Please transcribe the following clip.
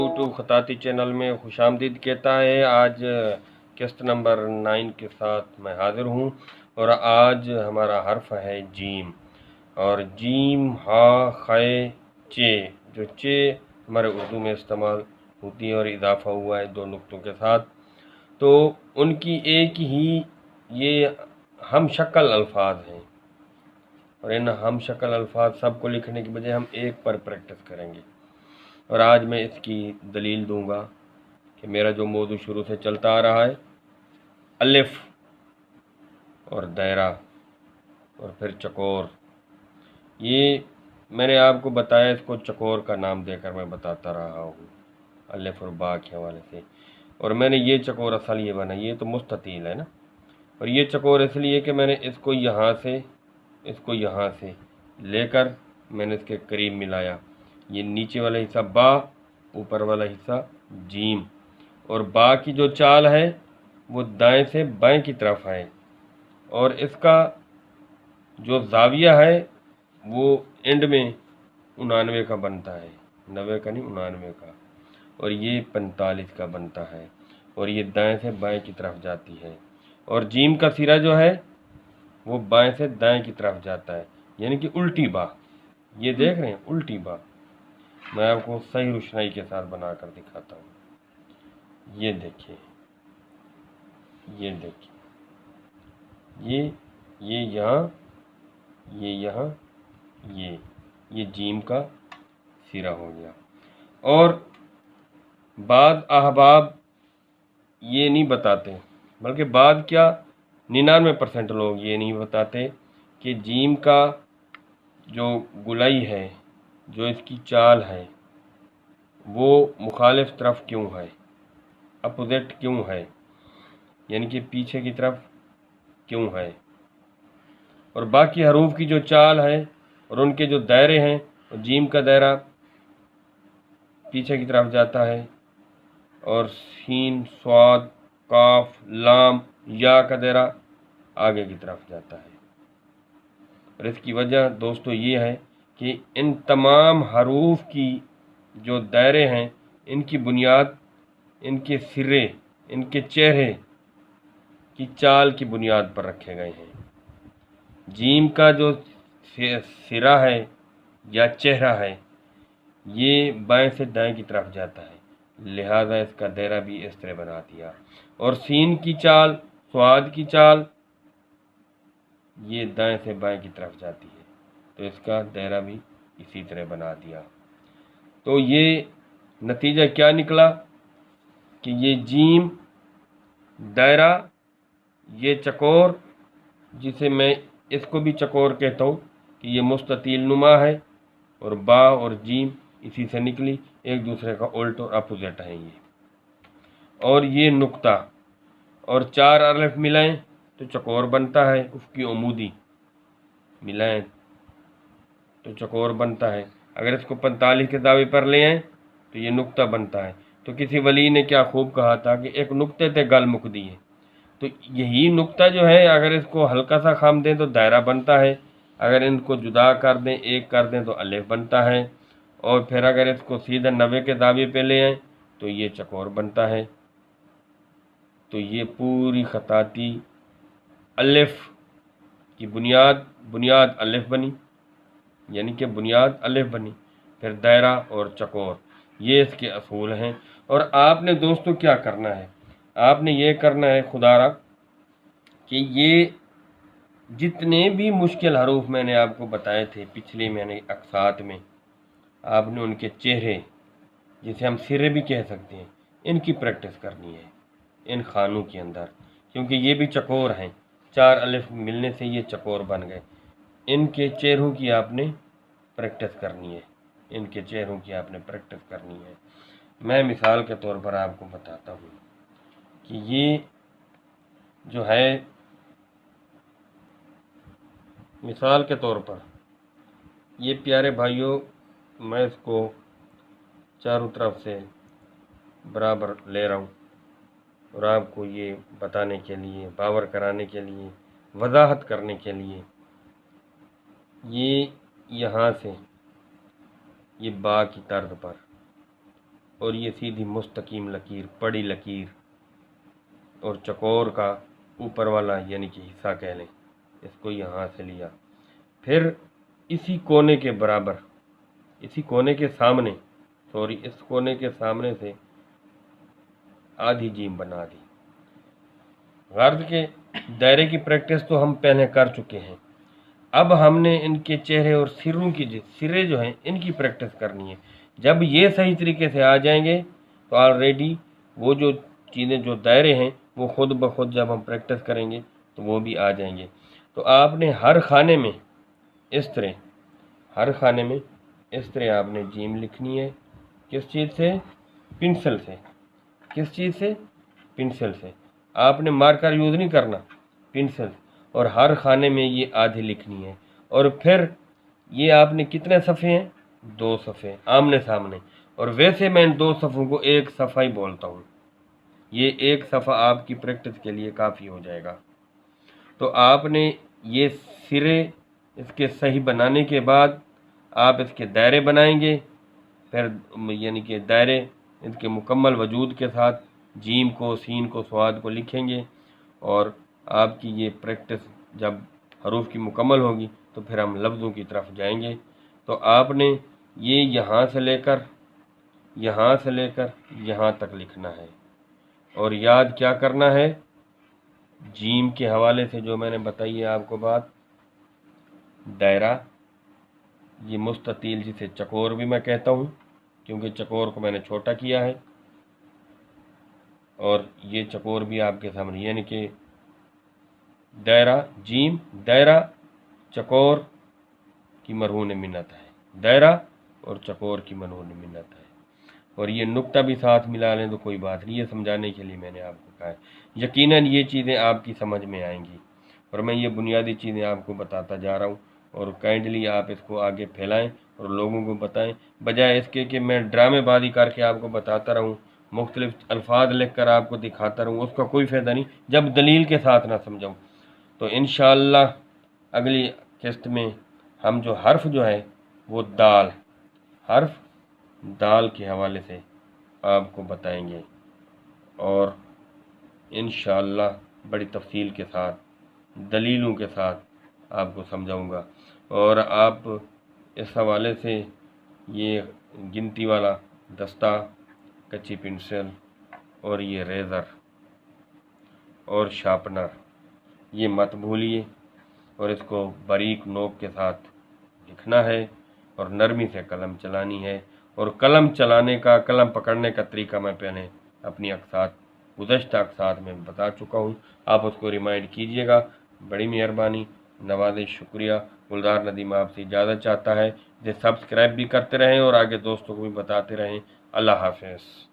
YouTube खताती channel में खुशामदीद कहता है। आज किस्त नंबर 9 के साथ मैं हाज़िर हूँ और आज हमारा हर्फ है जीम। और जीम हा खे चे, जो चे हमारे उर्दू में इस्तेमाल होती है और इजाफा हुआ है दो नुक्तों के साथ, तो उनकी एक ही ये हम शक्ल अल्फाज हैं और इन हम शक्ल अल्फाज सबको लिखने की बजाय हम एक पर प्रैक्टिस करेंगे। और आज मैं इसकी दलील दूंगा कि मेरा जो मौजू शुरू से चलता आ रहा है, अलिफ और दायरा और फिर चकोर, ये मैंने आपको बताया, इसको चकोर का नाम देकर मैं बताता रहा हूँ अलिफ और बा के हवाले से। और मैंने ये चकोर असल ये बनाई, ये तो मुस्ततील है ना, और ये चकोर इसलिए कि मैंने इसको यहाँ से लेकर मैंने इसके करीब मिलाया। ये नीचे वाला हिस्सा बा, ऊपर वाला हिस्सा जीम, और बा की जो चाल है वो दाएं से बाएं की तरफ है और इसका जो जाविया है वो एंड में 99 का बनता है, 90 का नहीं 99 का, और ये 45 का बनता है और ये दाएं से बाएं की तरफ जाती है। और जीम का सिरा जो है वो बाएं से दाएं की तरफ जाता है, यानी कि उल्टी बा। ये देख रहे हैं उल्टी बा, मैं आपको सही रोशनाई के साथ बनाकर दिखाता हूँ। ये देखिए, ये देखिए, ये यहाँ, ये जीम का सिरा हो गया। और बाद अहबाब ये नहीं बताते, बल्कि बाद क्या 99% लोग ये नहीं बताते कि जीम का जो गुलाई है, जो इसकी चाल है, वो मुखालिफ तरफ क्यों है, अपोजिट क्यों है, यानी कि पीछे की तरफ क्यों है। और बाकी हरूफ की जो चाल है और उनके जो दायरे हैं, और जीम का दायरा पीछे की तरफ जाता है और सीन, स्वाद, काफ, लाम, या का दायरा आगे की तरफ जाता है। और इसकी वजह दोस्तों ये है कि इन तमाम हरूफ की जो दायरे हैं, इनकी बुनियाद, इनके सिरे, इनके चेहरे की चाल की बुनियाद पर रखे गए हैं। जीम का जो सिरा है या चेहरा है, ये बाएं से दाएं की तरफ जाता है, लिहाजा इसका दायरा भी इस तरह बना दिया। और सीन की चाल, स्वाद की चाल, ये दाएं से बाएं की तरफ जाती है, तो इसका दायरा भी इसी तरह बना दिया। तो ये नतीजा क्या निकला कि ये जीम, दायरा, ये चकोर, जिसे मैं इसको भी चकोर कहता हूँ कि ये मुस्ततील नुमा है, और बा और जीम इसी से निकली, एक दूसरे का उल्ट और अपोजिट है ये। और ये नुक्ता और 4 अलिफ मिलाएं तो चकोर बनता है, उसकी उमूदी मिलाएं तो चकोर बनता है। अगर इसको 45 के दावे पर ले आएँ तो ये नुक्ता बनता है। तो किसी वली ने क्या खूब कहा था कि एक नुक्ते ते गल मुक दिए, तो यही नुक्ता जो है, अगर इसको हल्का सा खाम दें तो दायरा बनता है, अगर इनको जुदा कर दें, एक कर दें तो अलिफ बनता है, और फिर अगर इसको सीधा 90 के दावे पे ले आएँ तो ये चकोर बनता है। तो ये पूरी खताती अलिफ की बुनियाद अलिफ बनी, यानी कि बुनियाद अलिफ बनी, फिर दायरा और चकोर, ये इसके असूल हैं। और आपने दोस्तों क्या करना है, आपने ये करना है खुदारा कि ये जितने भी मुश्किल हरूफ मैंने आपको बताए थे पिछले मैंने अक्सात में, आपने उनके चेहरे, जिसे हम सिरे भी कह सकते हैं, इनकी प्रैक्टिस करनी है इन खानों के अंदर, क्योंकि ये भी चकोर हैं। 4 अलिफ मिलने से ये चकोर बन गए। इनके चेहरों की आपने प्रैक्टिस करनी है, इनके चेहरों की आपने प्रैक्टिस करनी है। मैं मिसाल के तौर पर आपको बताता हूँ कि ये जो है, मिसाल के तौर पर ये प्यारे भाइयों, मैं इसको चारों तरफ से बराबर ले रहा हूँ और आपको ये बताने के लिए, बावर कराने के लिए, वजाहत करने के लिए, ये यहाँ से ये बा की तर्ज पर और ये सीधी मुस्तकीम लकीर, पड़ी लकीर, और चकोर का ऊपर वाला यानी कि हिस्सा कह लें, इसको यहाँ से लिया। फिर इसी कोने के बराबर, इसी कोने के सामने, सॉरी इस कोने के सामने से आधी जीम बना दी। गर्द के दायरे की प्रैक्टिस तो हम पहले कर चुके हैं, अब हमने इनके चेहरे और सिरों की सिरे जो हैं इनकी प्रैक्टिस करनी है। जब ये सही तरीके से आ जाएंगे तो ऑलरेडी वो जो चीज़ें, जो दायरे हैं, वो खुद ब खुद जब हम प्रैक्टिस करेंगे तो वो भी आ जाएंगे। तो आपने हर खाने में इस तरह, हर खाने में इस तरह आपने जीम लिखनी है। किस चीज़ से? पेंसिल से। किस चीज़ से? पेंसिल से। आपने मार्कर यूज़ नहीं करना, पेंसिल। और हर खाने में ये आधी लिखनी है। और फिर ये आपने कितने सफ़े हैं? 2 सफ़े आमने सामने। और वैसे मैं इन 2 सफ़ों को एक सफ़ा ही बोलता हूँ। ये एक सफ़ा आपकी प्रैक्टिस के लिए काफ़ी हो जाएगा। तो आपने ये सिरे इसके सही बनाने के बाद आप इसके दायरे बनाएंगे। फिर यानी कि दायरे इसके मुकम्मल वजूद के साथ जीम को, सीन को, स्वाद को लिखेंगे। और आपकी ये प्रैक्टिस जब हरूफ की मुकम्मल होगी तो फिर हम लफ्ज़ों की तरफ जाएंगे। तो आपने ये यहाँ से लेकर यहाँ तक लिखना है। और याद क्या करना है? जीम के हवाले से जो मैंने बताई है आपको बात, दायरा, ये मुस्ततील जिसे चकोर भी मैं कहता हूँ क्योंकि चकोर को मैंने छोटा किया है, और ये चकोर भी आपके सामने, यानी कि दायरा, जीम, दायरा, चकोर की मरहून मिन्नत है, दायरा और चकोर की मरहून मिन्नत है। और ये नुक्ता भी साथ मिला लें तो कोई बात नहीं, ये समझाने के लिए मैंने आपको कहा है। यकीनन ये चीज़ें आपकी समझ में आएंगी और मैं ये बुनियादी चीज़ें आपको बताता जा रहा हूँ। और काइंडली आप इसको आगे फैलाएं और लोगों को बताएं, बजाय इसके कि मैं ड्रामेबाजी करके आपको बताता रहूँ, मुख्तलिफ अल्फाज लिख कर आपको दिखाता रहूँ, उसका कोई फ़ायदा नहीं जब दलील के साथ ना समझाऊँ। तो इंशाअल्लाह अगली किस्त में हम जो हर्फ जो है वो दाल, हर्फ दाल के हवाले से आपको बताएंगे और इंशाअल्लाह बड़ी तफसील के साथ, दलीलों के साथ आपको समझाऊंगा। और आप इस हवाले से ये गिनती वाला दस्ता, कच्ची पेंसिल और ये रेज़र और शार्पनर ये मत भूलिए, और इसको बारीक नोक के साथ लिखना है और नरमी से कलम चलानी है। और कलम चलाने का, कलम पकड़ने का तरीका मैं पहले अपनी अक्सात, गुज़श्ता अक्सात में बता चुका हूँ, आप उसको रिमाइंड कीजिएगा। बड़ी मेहरबानी, नवाज़िश, शुक्रिया। गुलजार नदीम आपसे इजाज़त चाहता है, इसे सब्सक्राइब भी करते रहें और आगे दोस्तों को भी बताते रहें। अल्लाह हाफ़िज़।